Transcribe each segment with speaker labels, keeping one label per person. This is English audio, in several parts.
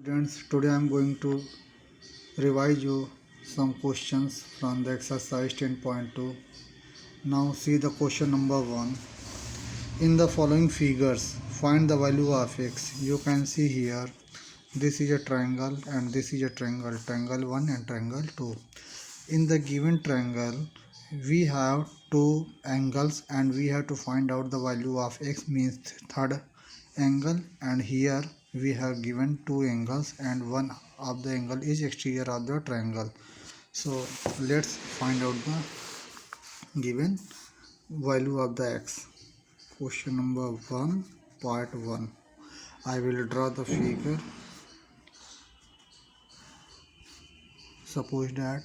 Speaker 1: Students, today I am going to revise you some questions from the exercise 10.2. Now see the question number 1. In the following figures, find the value of x. You can see here, this is a triangle and this is a triangle, triangle 1 and triangle 2. In the given triangle, we have two angles and we have to find out the value of x, means third angle, and here we have given two angles and one of the angle is exterior of the triangle. So let's find out the given value of the x. Question number 1, part 1. I will draw the figure. Suppose that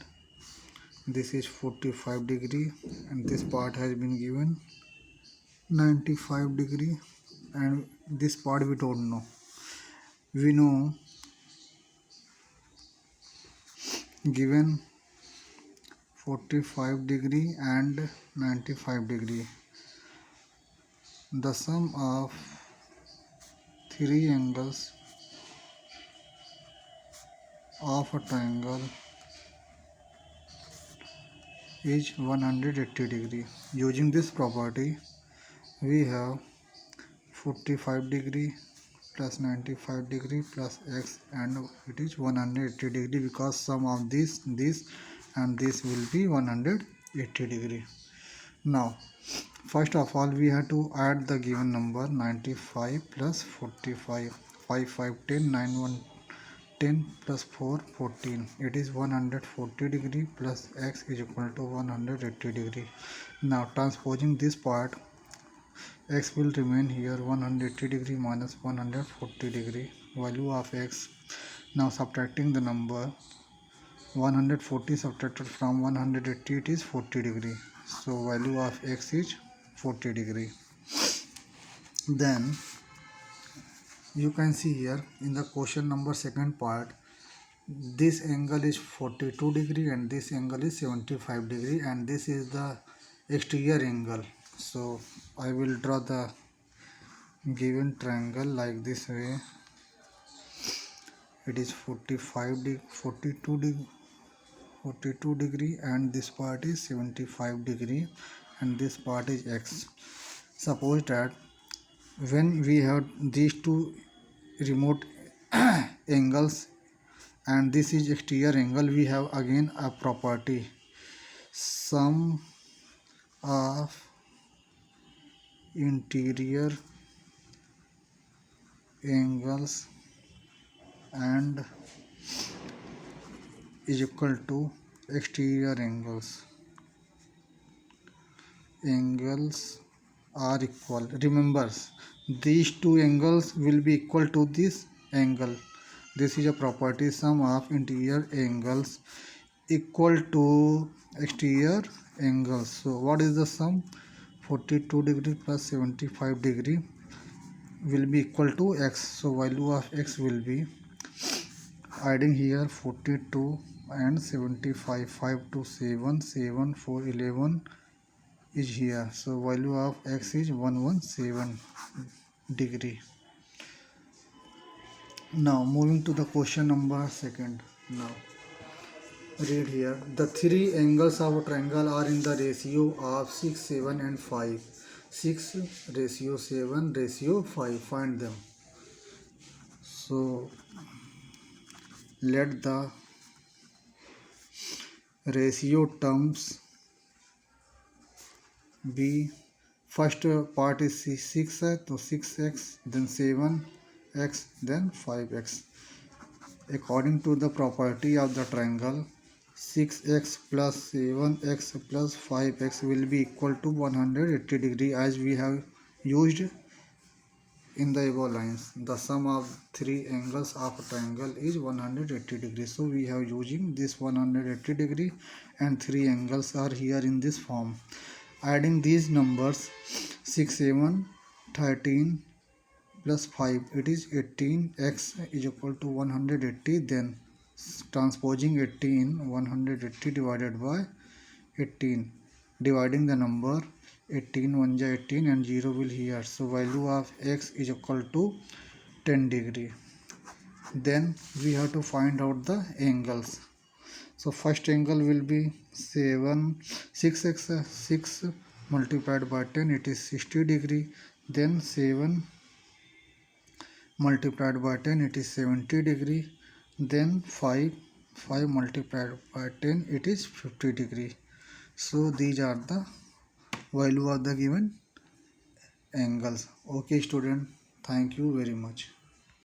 Speaker 1: this is 45 degree and this part has been given 95 degree, and this part we don't know. We know given 45 degree and 95 degree, the sum of three angles of a triangle is 180 degree. Using this property, we have 45 degree plus 95 degree plus x, and it is 180 degree because sum of this and this will be 180 degree. Now first of all, we have to add the given number 95 plus 45. 5 5 10, 9 1 10 plus 4 14. It is 140 degree plus x is equal to 180 degree. Now transposing this part, x will remain here 180 degree minus 140 degree, value of x. Now subtracting the number 140 subtracted from 180, it is 40 degree. So value of x is 40 degree. Then you can see here in the question number second part, this angle is 42 degree and this angle is 75 degree, and this is the exterior angle. So I will draw the given triangle like this way. It is 42 degree and this part is 75 degree and this part is x. Suppose that when we have these two remote angles and this is exterior angle, we have again a property, sum of interior angles and is equal to exterior angles. Angles are equal. Remember, these two angles will be equal to this angle. This is a property, sum of interior angles equal to exterior angles. So what is the sum? 42 degree plus 75 degree will be equal to x. So value of x will be, adding here 42 and 75, 5 to 7, 7 4 11 is here. So value of x is 117 degree. Now moving to the question number second. Now read here, the three angles of a triangle are in the ratio of 6, 7 and 5. 6 ratio 7 ratio 5. Find them. So let the ratio terms be, first part is 6, so 6x, then 7x, then 5x. According to the property of the triangle, 6x plus 7x plus 5x will be equal to 180 degree, as we have used in the above lines. The sum of three angles of a triangle is 180 degree. So we have using this 180 degree and three angles are here in this form. Adding these numbers, 6, 7, 13 plus 5, it is 18, x is equal to 180. Then transposing 18, 180 divided by 18, dividing the number 18 1 ja 18 and 0 will here. So value of x is equal to 10 degree. then we have to find out the angles. So first angle will be 6 multiplied by 10, it is 60 degree. Then 7 multiplied by 10, it is 70 degree. Then 5 multiplied by 10, it is 50 degree. So these are the value of the given angles. Okay student, thank you very much.